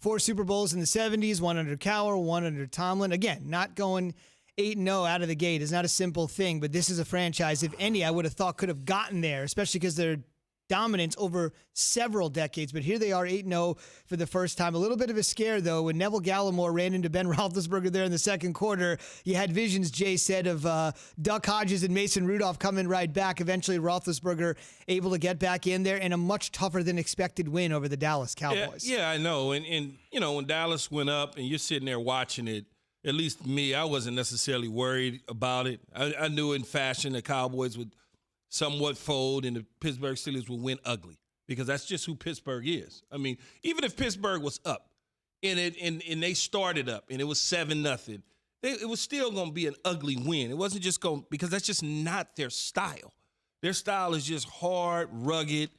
4 Super Bowls in the 70s, one under Cowher, one under Tomlin. Again, not going 8-0 out of the gate is not a simple thing, but this is a franchise, if any, I would have thought could have gotten there, especially because they're dominance over several decades, but here they are 8-0 for the first time. A little bit of a scare, though, when Neville Gallimore ran into Ben Roethlisberger there in the second quarter. You had visions, Jay said, of Duck Hodges and Mason Rudolph coming right back. Eventually, Roethlisberger able to get back in there, and a much tougher than expected win over the Dallas Cowboys. Yeah, I know. And you know, when Dallas went up and you're sitting there watching it, at least me, I wasn't necessarily worried about it. I knew in fashion the Cowboys would somewhat fold and the Pittsburgh Steelers will win ugly because that's just who Pittsburgh is. I mean, even if Pittsburgh was up and they started up and it was 7-0, it was still going to be an ugly win. It wasn't just going because that's just not their style. Their style is just hard, rugged,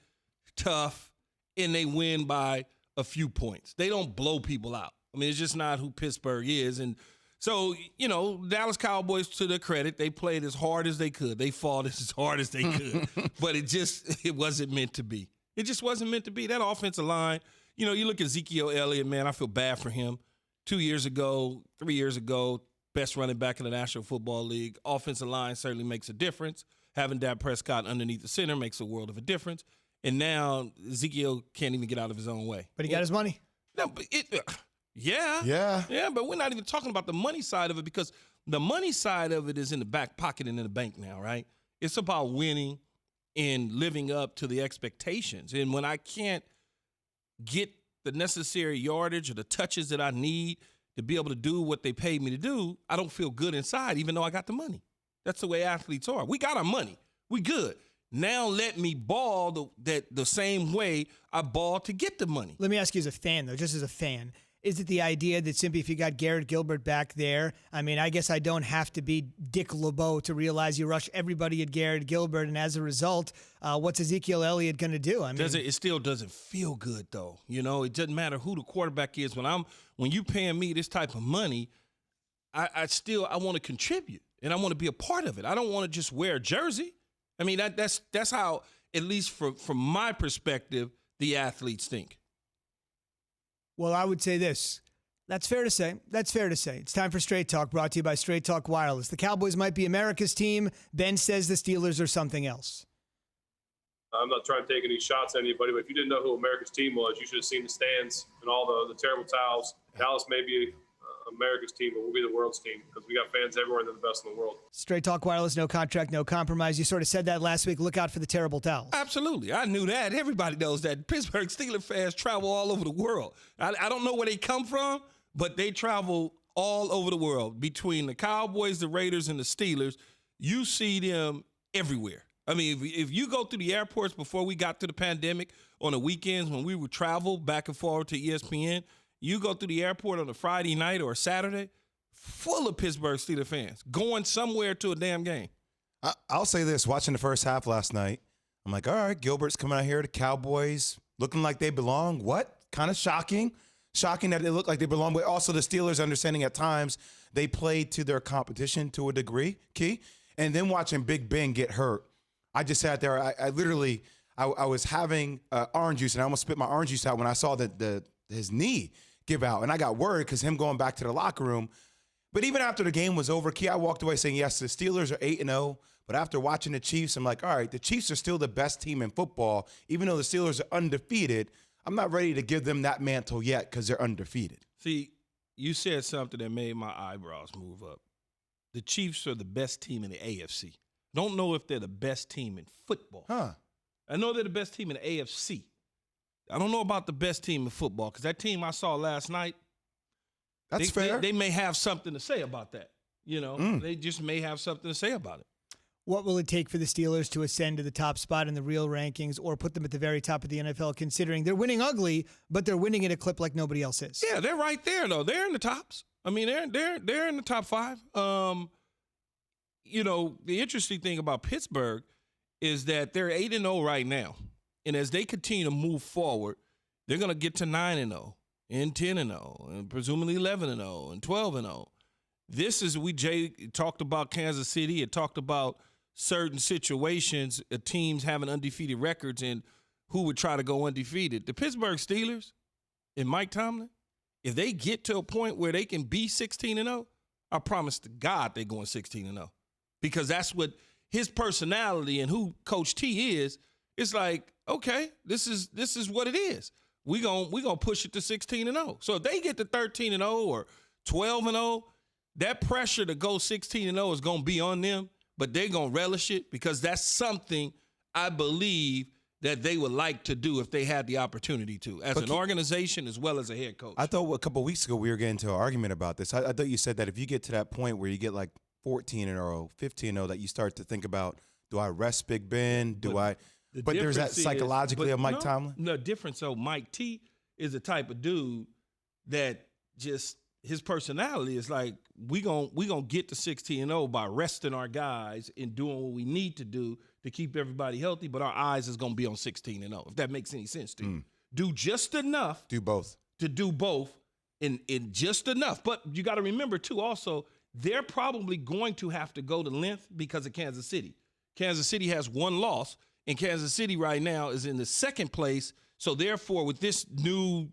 tough, and they win by a few points. They don't blow people out. I mean, it's just not who Pittsburgh is. And so, you know, Dallas Cowboys, to their credit, they played as hard as they could. They fought as hard as they could. But it wasn't meant to be. It just wasn't meant to be. That offensive line, you know, you look at Ezekiel Elliott, man, I feel bad for him. 2 years ago, 3 years ago, best running back in the National Football League. Offensive line certainly makes a difference. Having Dak Prescott underneath the center makes a world of a difference. And now Ezekiel can't even get out of his own way. But he got his money. No, but Yeah, but we're not even talking about the money side of it because the money side of it is in the back pocket and in the bank now, right? It's about winning and living up to the expectations. And when I can't get the necessary yardage or the touches that I need to be able to do what they paid me to do, I don't feel good inside, even though I got the money. That's the way athletes are. We got our money. We good. Now let me ball the same way I ball to get the money. Let me ask you as a fan, though, just as a fan. Is it the idea that simply if you got Garrett Gilbert back there, I mean, I guess I don't have to be Dick LeBeau to realize you rush everybody at Garrett Gilbert, and as a result, what's Ezekiel Elliott going to do? I mean, it still doesn't feel good, though. You know, it doesn't matter who the quarterback is. When you paying me this type of money, I want to contribute, and I want to be a part of it. I don't want to just wear a jersey. I mean, that's how, at least from my perspective, the athletes think. Well, I would say this. That's fair to say. It's time for Straight Talk, brought to you by Straight Talk Wireless. The Cowboys might be America's team. Ben says the Steelers are something else. I'm not trying to take any shots at anybody, but if you didn't know who America's team was, you should have seen the stands and all the terrible towels. Dallas may be America's team, but we'll be the world's team because we got fans everywhere and they're the best in the world. Straight Talk Wireless, no contract, no compromise. You sort of said that last week. Look out for the terrible towels. Absolutely. I knew that. Everybody knows that. Pittsburgh Steelers fans travel all over the world. I don't know where they come from, but they travel all over the world. Between the Cowboys, the Raiders, and the Steelers, you see them everywhere. I mean, if you go through the airports before we got to the pandemic on the weekends when we would travel back and forth to ESPN, you go through the airport on a Friday night or a Saturday, full of Pittsburgh Steelers fans going somewhere to a damn game. I'll say this. Watching the first half last night, I'm like, all right, Gilbert's coming out here. The Cowboys looking like they belong. What? Kind of shocking. Shocking that they look like they belong. But also the Steelers understanding at times they played to their competition to a degree, Key. And then watching Big Ben get hurt. I just sat there. I literally was having orange juice, and I almost spit my orange juice out when I saw that his knee give out. And I got worried because him going back to the locker room. But even after the game was over, Key, I walked away saying, yes, the Steelers are 8-0. But after watching the Chiefs, I'm like, all right, the Chiefs are still the best team in football. Even though the Steelers are undefeated, I'm not ready to give them that mantle yet because they're undefeated. See, you said something that made my eyebrows move up. The Chiefs are the best team in the AFC. Don't know if they're the best team in football. I know they're the best team in the AFC. I don't know about the best team in football because that team I saw last night, That's fair. They may have something to say about that. You know, they just may have something to say about it. What will it take for the Steelers to ascend to the top spot in the real rankings or put them at the very top of the NFL, considering they're winning ugly, but they're winning at a clip like nobody else is? Yeah, they're right there, though. They're in the tops. I mean, they're in the top 5. You know, the interesting thing about Pittsburgh is that they're 8-0 right now. And as they continue to move forward, they're going to get to 9-0 and 10-0 and presumably 11-0 and 12-0. This is, Jay talked about Kansas City. It talked about certain situations, teams having undefeated records and who would try to go undefeated. The Pittsburgh Steelers and Mike Tomlin, if they get to a point where they can be 16-0, I promise to God they're going 16-0. Because that's what his personality and who Coach T is. It's like, okay, this is what it is. We gonna push it to 16-0. So if they get to 13-0 or 12-0, that pressure to go 16-0 is gonna be on them, but they're gonna relish it because that's something I believe that they would like to do if they had the opportunity to, as an organization as well as a head coach. I thought a couple of weeks ago we were getting into an argument about this. I thought you said that if you get to that point where you get like 14-0, 15-0, that you start to think about, do I rest Big Ben? But there's that psychologically of Mike Tomlin? No difference. So Mike T is the type of dude that just his personality is like, we gonna get to 16-0 by resting our guys and doing what we need to do to keep everybody healthy, but our eyes is gonna be on 16-0, if that makes any sense to you. Do just enough. Do both. To do both in just enough. But you got to remember, too, also, they're probably going to have to go to length because of Kansas City. Kansas City has one loss, and Kansas City right now is in the second place. So, therefore, with this new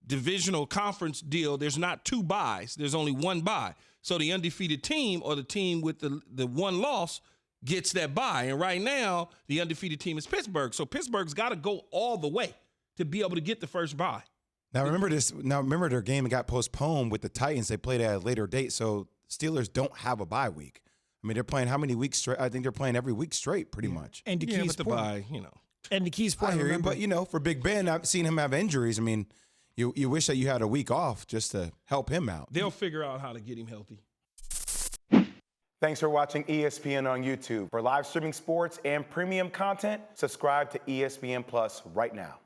divisional conference deal, there's not 2 byes. There's only 1 bye. So, the undefeated team or the team with the 1 loss gets that bye. And right now, the undefeated team is Pittsburgh. So, Pittsburgh's got to go all the way to be able to get the first bye. Now remember their game got postponed with the Titans. They played at a later date, so Steelers don't have a bye week. I mean, they're playing how many weeks straight? I think they're playing every week straight, pretty much. And the Keys the bye, And the Keys point. I hear you, but for Big Ben, I've seen him have injuries. I mean, you wish that you had a week off just to help him out. They'll figure out how to get him healthy. Thanks for watching ESPN on YouTube. For live streaming sports and premium content, subscribe to ESPN Plus right now.